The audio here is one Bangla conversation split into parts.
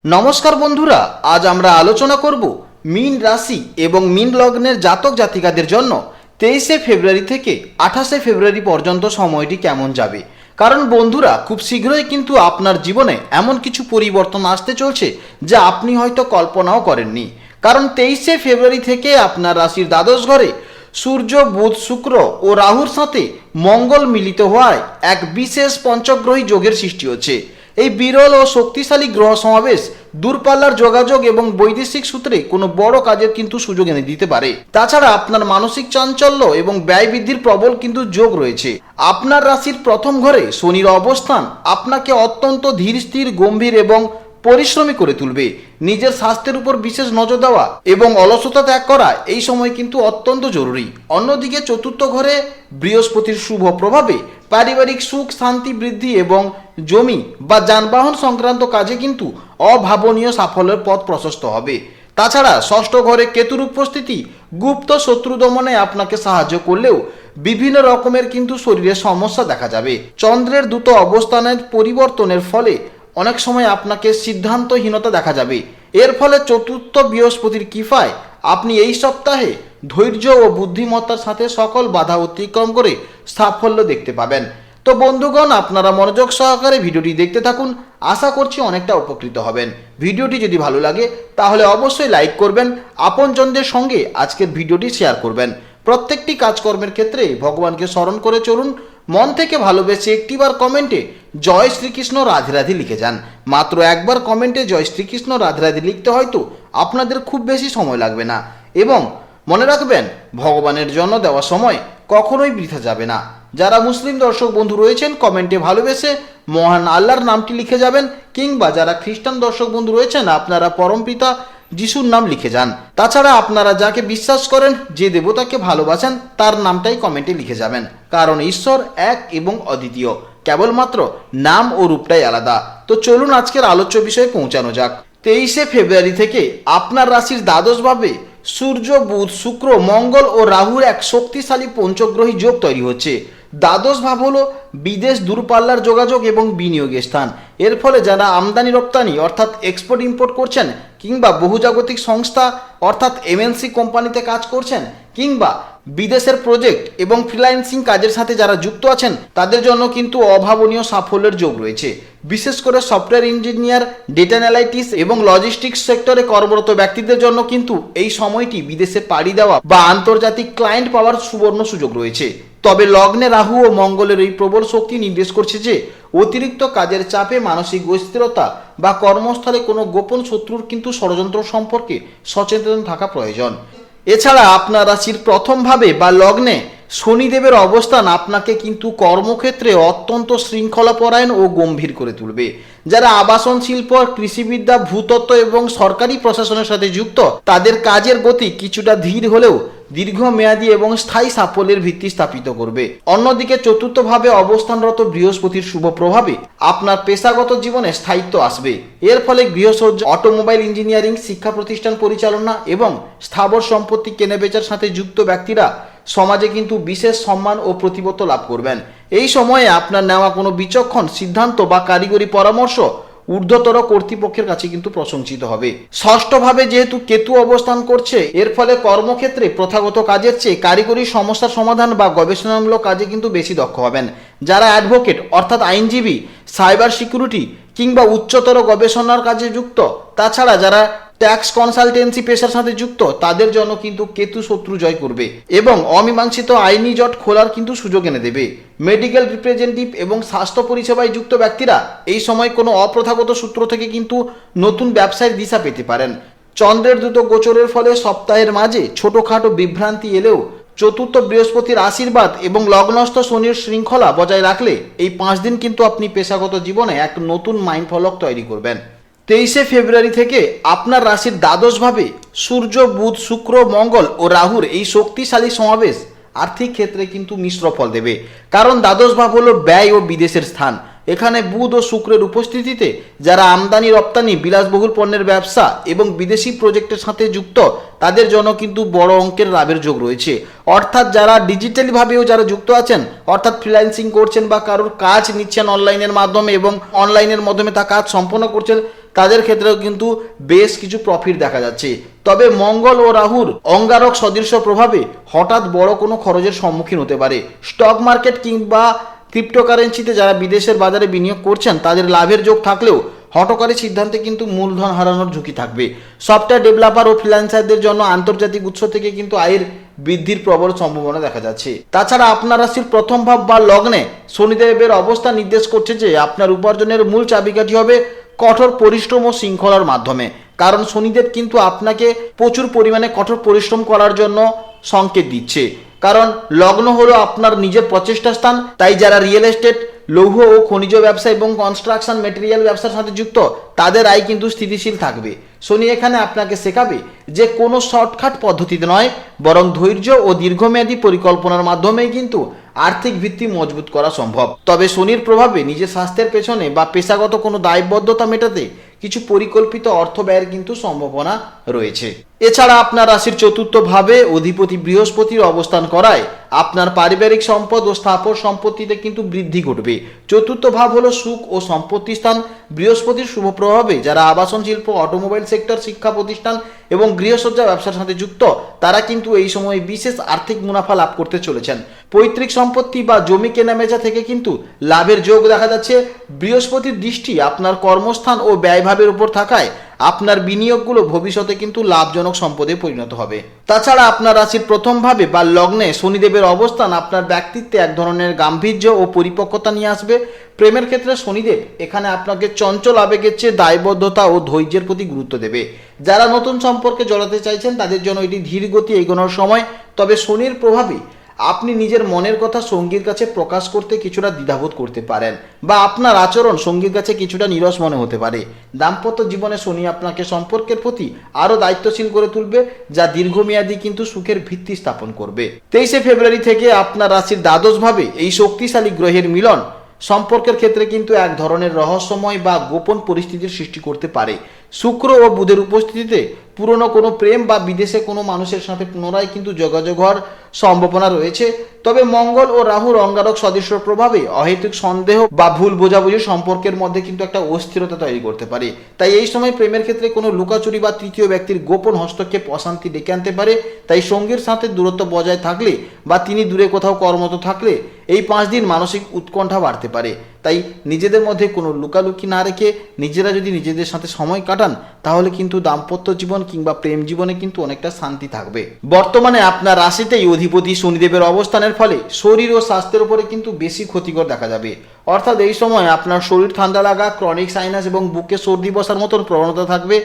নমস্কার বন্ধুরা, আজ আমরা আলোচনা করব মীন রাশি এবং মীন লগ্নের জাতক জাতিকাদের জন্য 23শে ফেব্রুয়ারি থেকে 28শে ফেব্রুয়ারি পর্যন্ত সময়টি কেমন যাবে। কারণ বন্ধুরা, খুব শীঘ্রই কিন্তু আপনার জীবনে এমন কিছু পরিবর্তন আসতে চলছে যা আপনি হয়তো কল্পনাও করেননি। কারণ 23শে ফেব্রুয়ারি থেকে আপনার রাশির দ্বাদশ ঘরে সূর্য, বুধ, শুক্র ও রাহুর সাথে মঙ্গল মিলিত হওয়ায় এক বিশেষ পঞ্চগ্রহী যোগের সৃষ্টি হচ্ছে। এই বিরল ও শক্তিশালী গ্রহ সমাবেশ দূরপাল্লার যোগাযোগ এবং বৈদেশিক সূত্রে কোনো বড় কাজের কিন্তু সুযোগ এনে দিতে পারে। তাছাড়া আপনার মানসিক চাঞ্চল্য এবং ব্যয় বৃদ্ধির প্রবল কিন্তু যোগ রয়েছে। আপনার রাশির প্রথম ঘরে শনির অবস্থান আপনাকে অত্যন্ত ধীর স্থির, গম্ভীর এবং পরিশ্রমী করে তুলবে। নিজের স্বাস্থ্যের উপর বিশেষ নজর দেওয়া এবং অলসতা ত্যাগ করা এই সময় কিন্তু অত্যন্ত জরুরি। অন্যদিকে চতুর্থ ঘরে বৃহস্পতির শুভ প্রভাবে পারিবারিক সুখ, শান্তি বৃদ্ধি এবং জমি বা যানবাহন সংক্রান্ত কাজে কিন্তু অভাবনীয় সাফল্যের পথ প্রশস্ত হবে। তাছাড়া ষষ্ঠ ঘরে কেতুর উপস্থিতি গুপ্ত শত্রু দমনে আপনাকে সাহায্য করলেও বিভিন্ন রকমের কিন্তু শরীরে সমস্যা দেখা যাবে। চন্দ্রের দ্রুত অবস্থানের পরিবর্তনের ফলে অনেক সময় আপনাকে সিদ্ধান্তহীনতা দেখা যাবে। এর ফলে চতুর্থ বৃহস্পতির কৃপায় আপনি এই সপ্তাহে ধৈর্য ও বুদ্ধিমত্তার সাথে সকল বাধা অতিক্রম করে সাফল্য দেখতে পাবেন। তো বন্ধুগণ, আপনারা মনোযোগ সহকারে ভিডিওটি দেখতে থাকুন। আশা করছি অনেকটা উপকৃত হবেন। ভিডিওটি যদি ভালো লাগে তাহলে অবশ্যই লাইক করবেন, আপনজনদের সঙ্গে আজকের ভিডিওটি শেয়ার করবেন। প্রত্যেকটি কাজকর্মের ক্ষেত্রে ভগবানকে স্মরণ করে চলুন। মন থেকে ভালোবেসে একটিবার কমেন্টে জয় শ্রীকৃষ্ণ রাধে রাধে লিখে যান। মাত্র একবার কমেন্টে জয় শ্রীকৃষ্ণ রাধে রাধে লিখতে হয়তো আপনাদের খুব বেশি সময় লাগবে না। এবং মনে রাখবেন, ভগবানের জন্য দেওয়া সময় কখনোই বৃথা যাবে না। যারা মুসলিম দর্শক বন্ধু রয়েছেন, কমেন্টে ভালোবেসে মহান আল্লাহর নামটি লিখে যাবেন, কিংবা যারা খ্রিস্টান দর্শক বন্ধু রয়েছেন আপনারা পরমপিতা যিশুর নাম লিখে যান। তাছাড়া আপনারা যাকে বিশ্বাস করেন, যে দেবতাকে ভালোবাসেন, তার নামটাই কমেন্টে লিখে যাবেন। কারণ ঈশ্বর এক এবং অদ্বিতীয়, কেবলমাত্র নাম ও রূপটাই আলাদা। তো চলুন আজকের আলোচ্য বিষয়ে পৌঁছানো যাক। 23শে ফেব্রুয়ারি থেকে আপনার রাশির দ্বাদশভাবে সূর্য, বুধ, শুক্র, মঙ্গল ও রাহুর এক শক্তিশালী পঞ্চগ্রহী যোগ তৈরি হচ্ছে। দ্বাদশ ভাব হলো বিদেশ, দূরপাল্লার যোগাযোগ এবং বিনিয়োগের স্থান। এর ফলে যারা আমদানি রপ্তানি অর্থাৎ এক্সপোর্ট ইম্পোর্ট করছেন, কিংবা বহুজাগতিক সংস্থা অর্থাৎ এমএনসি কোম্পানিতে কাজ করছেন, কিংবা বিদেশের প্রজেক্ট এবং ফ্রিল্যান্সিং কাজের সাথে যারা যুক্ত আছেন, তাদের জন্য কিন্তু অভাবনীয় সাফল্যের যোগ রয়েছে। বিশেষ করে সফটওয়্যার ইঞ্জিনিয়ার, ডেটা অ্যানালাইটিক্স এবং লজিস্টিক্স সেক্টরে কর্মরত ব্যক্তিদের জন্য কিন্তু এই সময়টি বিদেশে পাড়ি দেওয়া বা আন্তর্জাতিক ক্লায়েন্ট পাওয়ার সুবর্ণ সুযোগ রয়েছে। তবে লগ্নে রাহু ও মঙ্গলের এই প্রবল শক্তি নির্দেশ করছে যে অতিরিক্ত কাজের চাপে, মানসিক অস্থিরতা বা কর্মস্থলে কোনো গোপন শত্রুর কিন্তু ষড়যন্ত্র সম্পর্কে সচেতন থাকা প্রয়োজন। এছাড়া আপনার রাশির প্রথম ভাবে বা লগ্নে শনিদেবের অবস্থান আপনাকে কিন্তু কর্মক্ষেত্রে অত্যন্ত শৃঙ্খলাপরায়ণ ও গম্ভীর করে তুলবে। যারা আবাসন শিল্প, কৃষিবিদ্যা, ভূতত্ত্ব এবং সরকারি প্রশাসনের সাথে যুক্ত, তাদের কাজের গতি কিছুটা ধীর হলেও দীর্ঘমেয়াদী এবং স্থায়ী সাফল্যের ভিত্তি স্থাপিত করবে। অন্যদিকে চতুর্থভাবে অবস্থানরত বৃহস্পতির শুভ প্রভাবে আপনার পেশাগত জীবনে স্থায়িত্ব আসবে। এর ফলে গৃহসজ্জা, অটোমোবাইল ইঞ্জিনিয়ারিং, শিক্ষা প্রতিষ্ঠান পরিচালনা এবং স্থাবর সম্পত্তি কেনাবেচার সাথে যুক্ত ব্যক্তিরা সমাজে কিন্তু বিশেষ সম্মান ও প্রতিপত্তি লাভ করবেন। এই সময়ে আপনার নেওয়া কোনো বিচক্ষণ সিদ্ধান্ত বা কারিগরি পরামর্শ ঊর্ধ্বতর কর্তৃপক্ষের কাছে কিন্তু প্রশংসিত হবে। ষষ্ঠভাবে যেহেতু কেতু অবস্থান করছে, এর ফলে কর্মক্ষেত্রে প্রথাগত কাজের চেয়ে কারিগরি সমস্যার সমাধান বা গবেষণামূলক কাজে কিন্তু বেশি দক্ষ হবেন। যারা অ্যাডভোকেট অর্থাৎ আইনজীবী, সাইবার সিকিউরিটি কিংবা উচ্চতর গবেষণার কাজে যুক্ত, তাছাড়া যারা ট্যাক্স কনসালটেন্সি পেশার সাথে যুক্ত, তাদের জন্য কিন্তু কেতু শত্রু জয় করবে এবং অমীমাংসিত আইনি জট খোলার কিন্তু সুযোগ এনে দেবে। মেডিকেল রিপ্রেজেন্টেটিভ এবং স্বাস্থ্য পরিষেবায় যুক্ত ব্যক্তিরা এই সময় কোনো অপ্রথাগত সূত্র থেকে কিন্তু নতুন ব্যবসায়ের দিশা পেতে পারেন। চন্দ্রের দ্রুত গোচরের ফলে সপ্তাহের মাঝে ছোটোখাটো বিভ্রান্তি এলেও চতুর্থ বৃহস্পতির আশীর্বাদ এবং লগ্নস্থ শনির শৃঙ্খলা বজায় রাখলে এই 5 দিন কিন্তু আপনি পেশাগত জীবনে এক নতুন মাইল ফলক তৈরি করবেন। 23শে ফেব্রুয়ারি থেকে আপনার রাশির দ্বাদশভাবে সূর্য, বুধ, শুক্র, মঙ্গল ও রাহুর এই শক্তিশালী সমাবেশ আর্থিক ক্ষেত্রে কিন্তু মিশ্র ফল দেবে। কারণ দ্বাদশ ভাব হলো ব্যয় ও বিদেশের স্থান। এখানে বুধ ও শুক্রের উপস্থিতিতে যারা আমদানি রপ্তানি, বিলাসবহুল পণ্যের ব্যবসা এবং বিদেশি প্রজেক্টের সাথে যুক্ত, তাদের জন্য কিন্তু বড় অঙ্কের লাভের যোগ রয়েছে। অর্থাৎ যারা ডিজিটালিভাবেও যারা যুক্ত আছেন, অর্থাৎ ফ্রিল্যান্সিং করছেন বা কারোর কাজ নিচ্ছেন অনলাইনের মাধ্যমে এবং অনলাইনের মাধ্যমে তা কাজ সম্পন্ন করছেন, তাদের ক্ষেত্রেও কিন্তু বেশ কিছু প্রফিট দেখা যাচ্ছে। তবে মঙ্গল ও রাহুর অঙ্গারক সদৃশ প্রভাবে হঠাৎ বড় কোনো খরচের সম্মুখীন হতে পারে। স্টক মার্কেট কিংবা ক্রিপ্টোকারেন্সিতে যারা বিদেশের বাজারে বিনিয়োগ করছেন তাদের লাভের যোগ থাকলেও হঠকারী সিদ্ধান্তে কিন্তু মূলধন হারানোর ঝুঁকি থাকবে। সফটওয়্যার ডেভেলপার ও ফ্রিল্যান্সারদের জন্য আন্তর্জাতিক উৎস থেকে কিন্তু আয়ের বৃদ্ধির প্রবল সম্ভাবনা দেখা যাচ্ছে। তাছাড়া আপনার রাশির প্রথম ভাব বা লগ্নে শনিদেবের অবস্থান নির্দেশ করছে যে আপনার উপার্জনের মূল চাবিকাঠি হবে কঠোর পরিশ্রম ও শৃঙ্খলার মাধ্যমে। কারণ শনিদেব কিন্তু আপনাকে প্রচুর পরিমাণে কঠোর পরিশ্রম করার জন্য সংকেত দিচ্ছে। কারণ লগ্ন হলো আপনার নিজের প্রচেষ্টা স্থান। তাই যারা রিয়েল এস্টেট, লৌহ ও খনিজ ব্যবসা এবং কনস্ট্রাকশন মেটেরিয়াল ব্যবসার সাথে যুক্ত তাদের আয় কিন্তু স্থিতিশীল থাকবে। শনি এখানে আপনাকে শেখাবে যে কোনো শর্টকাট পদ্ধতিতে নয়, বরং ধৈর্য ও দীর্ঘমেয়াদী পরিকল্পনার মাধ্যমেই কিন্তু আর্থিক ভিত্তি মজবুত করা সম্ভব। তবে শনির প্রভাবে নিজের স্বাস্থ্যের পেছনে বা পেশাগত কোনো দায়বদ্ধতা মেটাতে কিছু পরিকল্পিত অর্থ ব্যয়ের কিন্তু সম্ভাবনা রয়েছে। এছাড়া আপনার রাশির চতুর্থ ভাবে অধিপতি বৃহস্পতির অবস্থান করায় আপনার পারিবারিক সম্পদ ও স্থাবর সম্পত্তিতে কিন্তু বৃদ্ধি ঘটবে। চতুর্থ ভাব হলো সুখ ও সম্পত্তি স্থান। বৃহস্পতির শুভ প্রভাবে যারা আবাসন শিল্প, অটোমোবাইল সেক্টর, শিক্ষা প্রতিষ্ঠান এবং গৃহসজ্জা ব্যবসার সাথে যুক্ত তারা কিন্তু এই সময় বিশেষ আর্থিক মুনাফা লাভ করতে চলেছেন। পৈতৃক সম্পত্তি বা জমি কেনাবেচা থেকে কিন্তু লাভের যোগ দেখা যাচ্ছে। বৃহস্পতির দৃষ্টি আপনার কর্মস্থান ও ব্যয়ভাবের উপর থাকায় আপনার বিনিয়োগগুলো ভবিষ্যতে কিন্তু লাভজনক সম্পদে পরিণত হবে। তাছাড়া আপনার রাশির প্রথম ভাবে বা লগ্নে শনিদেবের অবস্থান আপনার ব্যক্তিত্বে এক ধরনের গাম্ভীর্য ও পরিপক্কতা নিয়ে আসবে। প্রেমের ক্ষেত্রে শনিদেব এখানে আপনাকে চঞ্চল আবেগের চেয়ে দায়বদ্ধতা ও ধৈর্যের প্রতি গুরুত্ব দেবে। যারা নতুন সম্পর্কে জড়াতে চাইছেন তাদের জন্য এটি ধীর গতি এগোনোর সময়। তবে শনির প্রভাবে আপনি নিজের মনের কথা সঙ্গীর কাছে প্রকাশ করতে কিছুটা দ্বিধাবোধ করতে পারেন বা আপনার আচরণ সঙ্গীর কাছে কিছুটা নীরস মনে হতে পারে। দাম্পত্য জীবনে শনি আপনাকে সম্পর্কের প্রতি আরও দায়িত্বশীল করে তুলবে, যা দীর্ঘমেয়াদী কিন্তু সুখের ভিত্তি স্থাপন করবে। 23শে ফেব্রুয়ারি থেকে আপনার রাশির দ্বাদশ ভাবে এই শক্তিশালী গ্রহের মিলন সম্পর্কের ক্ষেত্রে কিন্তু এক ধরনের রহস্যময় বা গোপন পরিস্থিতির সৃষ্টি করতে পারে। শুক্র ও বুধের উপস্থিতিতে পুরনো কোনো প্রেম বা বিদেশে কোনো মানুষের সাথে পুনরায় কিন্তু যোগাযোগ হওয়ার সম্ভাবনা রয়েছে। তবে মঙ্গল ও রাহুর অঙ্গারক সদৃশ প্রভাবে অহেতুক সন্দেহ বা ভুল বোঝাবুঝি সম্পর্কের মধ্যে কিন্তু একটা অস্থিরতা তৈরি করতে পারে। তাই এই সময় প্রেমের ক্ষেত্রে কোনো লুকাচুরি বা তৃতীয় ব্যক্তির গোপন হস্তক্ষেপ অশান্তি ডেকে আনতে পারে। তাই সঙ্গীর সাথে দূরত্ব বজায় থাকলে বা তিনি দূরে কোথাও কর্মরত থাকলে এই 5 দিন মানসিক উৎকণ্ঠা বাড়তে পারে। তাই নিজেদের মধ্যে কোনো লুকালুকি না রেখে নিজেরা যদি নিজেদের সাথে সময় কাটান তাহলে কিন্তু দাম্পত্য জীবন কিংবা প্রেম জীবনে কিন্তু অনেকটা শান্তি থাকবে। বর্তমানে আপনার রাশিতেই অধিপতি শনিদেবের অবস্থানের ফলে শরীর ও স্বাস্থ্যের উপরে কিন্তু বেশি ক্ষতিকর দেখা যাবে। অর্থাৎ এই সময় আপনার শরীর ঠান্ডা লাগা, ক্রনিক সাইনাস এবং বুকে সর্দি বসার মতন প্রবণতা থাকবে।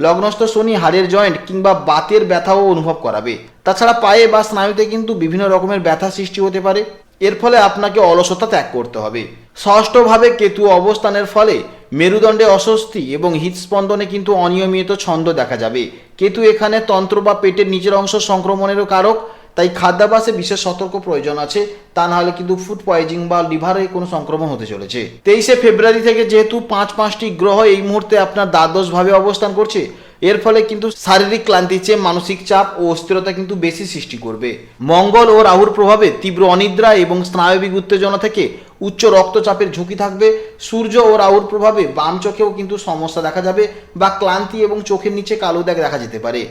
লগ্নস্থ শনি হাড়ের জয়েন্ট কিংবা বাতের ব্যথাও অনুভব করাবে। তাছাড়া পায়ে বা স্নায়ুতে কিন্তু বিভিন্ন রকমের ব্যথা সৃষ্টি হতে পারে। এর ফলে আপনাকে অলসতা ত্যাগ করতে হবে। ষষ্ঠভাবে কেতু অবস্থানের ফলে মেরুদণ্ডে অস্বস্তি এবং হৃদস্পন্দনে কিন্তু অনিয়মিত ছন্দ দেখা যাবে। কেতু এখানে তন্ত্র বা পেটের নিচের অংশ সংক্রমণেরও কারক। তাই খাদ্যাভ্যাসে বিশেষ সতর্ক প্রয়োজন আছে, তা না হলে কিন্তু ফুড পয়জিং বা লিভারে কোনো সংক্রমণ হতে চলেছে। 23শে ফেব্রুয়ারি থেকে যেহেতু 5টি গ্রহ এই মুহূর্তে আপনার দ্বাদশ ভাবে অবস্থান করছে, এর ফলে কিন্তু শারীরিক ক্লান্তির চেয়ে মানসিক চাপ ও অস্থিরতা কিন্তু বেশি সৃষ্টি করবে। মঙ্গল ও রাহুর প্রভাবে তীব্র অনিদ্রা এবং স্নায়বিক উত্তেজনা থেকে উচ্চ রক্তচাপের ঝুঁকি থাকবে। সূর্য ও রাহুর প্রভাবে বাম চোখেও কিন্তু সমস্যা দেখা যাবে বা ক্লান্তি এবং চোখের নিচে কালো দাগ দেখা যেতে পারে।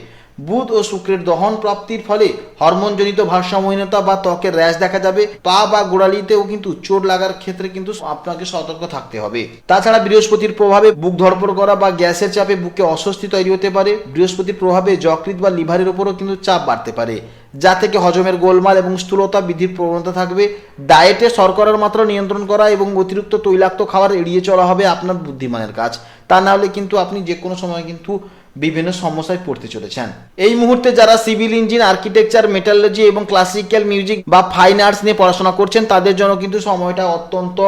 বুধ ও শুক্রের দহন প্রাপ্তির ফলে হরমোনজনিত ভারসাম্যহীনতা বা ত্বকের র্যাশ দেখা যাবে। পা বা গোড়ালিতেও কিন্তু চোট লাগার ক্ষেত্রে কিন্তু আপনাকে সতর্ক থাকতে হবে। তাছাড়া বৃহস্পতির প্রভাবে বুক ধড়ফড় করা বা গ্যাসের চাপে বুকে অস্বস্তি তৈরি হতে পারে। বৃহস্পতির প্রভাবে যকৃৎ বা লিভারের উপরও কিন্তু চাপ বাড়তে পারে, যা থেকে হজমের গোলমাল এবং স্থূলতা বৃদ্ধির প্রবণতা থাকবে। ডায়েটে শর্করার মাত্রা নিয়ন্ত্রণ করা এবং অতিরিক্ত তৈলাক্ত খাবার এড়িয়ে চলা হবে আপনার বুদ্ধিমানের কাজ। তা না হলে কিন্তু আপনি যে কোনো সময় কিন্তু বিভিন্ন সমস্যায় পড়তে চলেছেন। এই মুহূর্তে যারা সিভিল ইঞ্জিন, আর্কিটেকচার, মেটালজি এবং ক্লাসিক্যাল মিউজিক বা ফাইন আর্টস নিয়ে পড়াশোনা করছেন তাদের জন্য কিন্তু সময়টা অত্যন্ত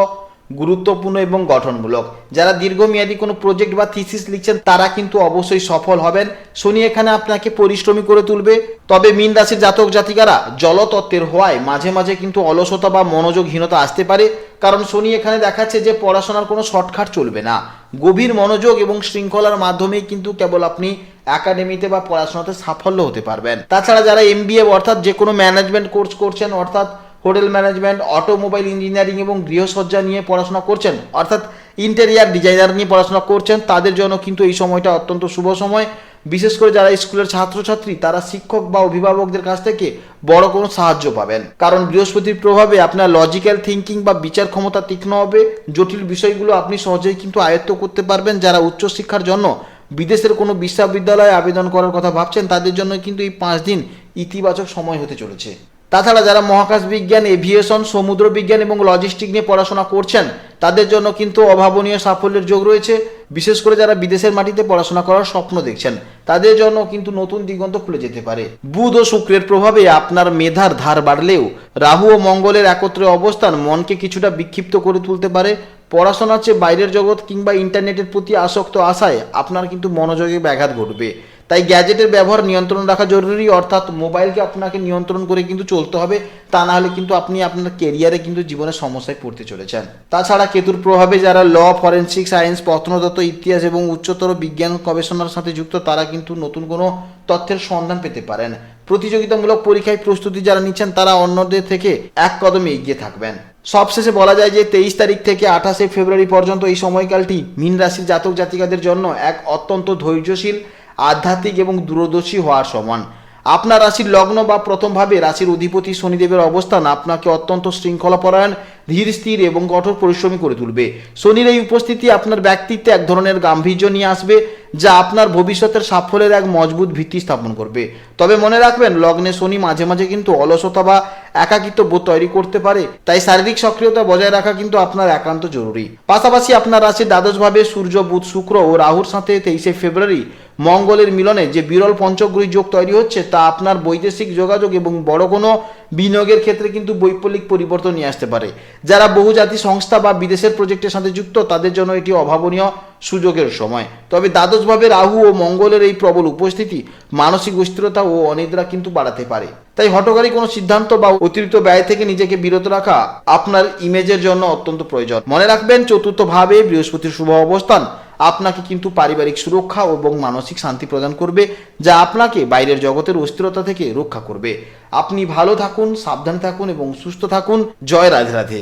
গুরুত্বপূর্ণ এবং গঠনমূলক। যারা দীর্ঘমেয়াদী কোনো প্রজেক্ট বা থিসিস লিখছেন তারা কিন্তু অবশ্যই সফল হবেন। শনি এখানে আপনাকে পরিশ্রমী করে তুলবে। তবে মীন রাশির জাতক জাতিকারা জলতত্ত্বের হওয়ায় মাঝে মাঝে কিন্তু অলসতা বা মনোযোগহীনতা আসতে পারে। কারণ শনি এখানে দেখাচ্ছে যে পড়াশোনার কোনো শর্টকাট চলবে না। গভীর মনোযোগ এবং শৃঙ্খলার মাধ্যমেই কিন্তু কেবল আপনি একাডেমিতে বা পড়াশোনাতে সাফল্য হতে পারবেন। তাছাড়া যারা MBA অর্থাৎ যে কোনো ম্যানেজমেন্ট কোর্স করছেন, অর্থাৎ হোটেল ম্যানেজমেন্ট, অটোমোবাইল ইঞ্জিনিয়ারিং এবং গৃহসজ্জা নিয়ে পড়াশোনা করছেন, অর্থাৎ ইন্টেরিয়ার ডিজাইনার নিয়ে পড়াশোনা করছেন, তাদের জন্য কিন্তু এই সময়টা অত্যন্ত শুভ সময়। বিশেষ করে যারা স্কুলের ছাত্রছাত্রী, তারা শিক্ষক বা অভিভাবকদের কাছ থেকে বড় কোনো সাহায্য পাবেন, কারণ বৃহস্পতির প্রভাবে আপনার লজিক্যাল থিঙ্কিং বা বিচার ক্ষমতা তীক্ষ্ণ হবে। জটিল বিষয়গুলো আপনি সহজেই কিন্তু আয়ত্ত করতে পারবেন। যারা উচ্চশিক্ষার জন্য বিদেশের কোনো বিশ্ববিদ্যালয়ে আবেদন করার কথা ভাবছেন, তাদের জন্য কিন্তু এই 5 দিন ইতিবাচক সময় হতে চলেছে। তাছাড়া যারা মহাকাশ বিজ্ঞান, এভিয়েশন, সমুদ্র বিজ্ঞান এবং লজিস্টিক নিয়ে পড়াশোনা করছেন, তাদের জন্য কিন্তু অভাবনীয় সাফল্যের যোগ রয়েছে। বিশেষ করে যারা বিদেশের মাটিতে পড়াশোনা করার স্বপ্ন দেখছেন, তাদের জন্য কিন্তু নতুন দিগন্ত খুলে যেতে পারে। বুধ ও শুক্রের প্রভাবে আপনার মেধার ধার বাড়লেও রাহু ও মঙ্গলের একত্রে অবস্থান মনকে কিছুটা বিক্ষিপ্ত করে তুলতে পারে। পড়াশোনার চেয়ে বাইরের জগৎ কিংবা ইন্টারনেটের প্রতি আসক্ত আশায় আপনার কিন্তু মনোযোগে ব্যাঘাত ঘটবে। তাই গ্যাজেটের ব্যবহার নিয়ন্ত্রণ রাখা জরুরি, অর্থাৎ মোবাইলকে আপনাকে নিয়ন্ত্রণ করে কিন্তু চলতে হবে। তা না হলে কিন্তু আপনি আপনার কেরিয়ারে কিন্তু জীবনের সমস্যায় পড়তে চলেছেন। তাছাড়া কেতুর প্রভাবে যারা ল, ফরেনসিক সায়েন্স, প্রত্নতত্ত্ব, ইতিহাস এবং উচ্চতর বিজ্ঞান গবেষণার সাথে যুক্ত, তারা কিন্তু নতুন কোনো তথ্যের সন্ধান পেতে পারেন। প্রতিযোগিতামূলক পরীক্ষায় প্রস্তুতি যারা নিচ্ছেন, তারা অন্যদের থেকে এক কদমে এগিয়ে থাকবেন। সবশেষে বলা যায় যে 23 তারিখ থেকে 28 ফেব্রুয়ারি পর্যন্ত এই সময়কালটি মীন রাশির জাতক জাতিকাদের জন্য এক অত্যন্ত ধৈর্যশীল, আধ্যাত্মিক এবং দূরদর্শী হওয়ার সমান। আপনার রাশির লগ্ন বা প্রথমভাবে রাশির অধিপতি শনিদেবের অবস্থান আপনাকে অত্যন্ত শৃঙ্খলাপরায়ণ, ধীর স্থির এবং কঠোর পরিশ্রমী করে তুলবে। শনির এই উপস্থিতি আপনার ব্যক্তিত্বে এক ধরনের গাম্ভীর্য নিয়ে আসবে, যা আপনার ভবিষ্যতের সাফল্যের এক মজবুত ভিত্তি স্থাপন করবে। তবে মনে রাখবেন, লগ্নে শনি মাঝে মাঝে কিন্তু অলসতা বা একাকিত্ব বোধ তৈরি করতে পারে। তাই শারীরিক সক্রিয়তা বজায় রাখা কিন্তু আপনার একান্ত জরুরি। পাশাপাশি আপনার রাশির দ্বাদশভাবে সূর্য, বুধ, শুক্র ও রাহুর সাথে 23 ফেব্রুয়ারি মঙ্গলের মিলনে যে বিরল পঞ্চগ্রহী যোগ তৈরি হচ্ছে, তা আপনার বৈদেশিক যোগাযোগ এবং বড় কোনো বিনিয়োগের ক্ষেত্রে কিন্তু বৈপ্লবিক পরিবর্তন নিয়ে আসতে পারে। যারা বহুজাতিক সংস্থা বা বিদেশের প্রজেক্টের সাথে যুক্ত, তাদের জন্য এটি অভাবনীয় সুযোগের সময়। তবে দ্বাদশভাবে রাহু ও মঙ্গলের এই প্রবল উপস্থিতি মানসিক অস্থিরতা ও অনিদ্রা কিন্তু বাড়াতে পারে। তাই হঠকারী কোনো সিদ্ধান্ত বা অতিরিক্ত ব্যয় থেকে নিজেকে বিরত রাখা আপনার ইমেজের জন্য অত্যন্ত প্রয়োজন। মনে রাখবেন, চতুর্থভাবে বৃহস্পতির শুভ অবস্থান আপনাকে কিন্তু পারিবারিক সুরক্ষা এবং মানসিক শান্তি প্রদান করবে, যা আপনাকে বাইরের জগতের অস্থিরতা থেকে রক্ষা করবে। আপনি ভালো থাকুন, সাবধানে থাকুন এবং সুস্থ থাকুন। জয় রাধে রাধে।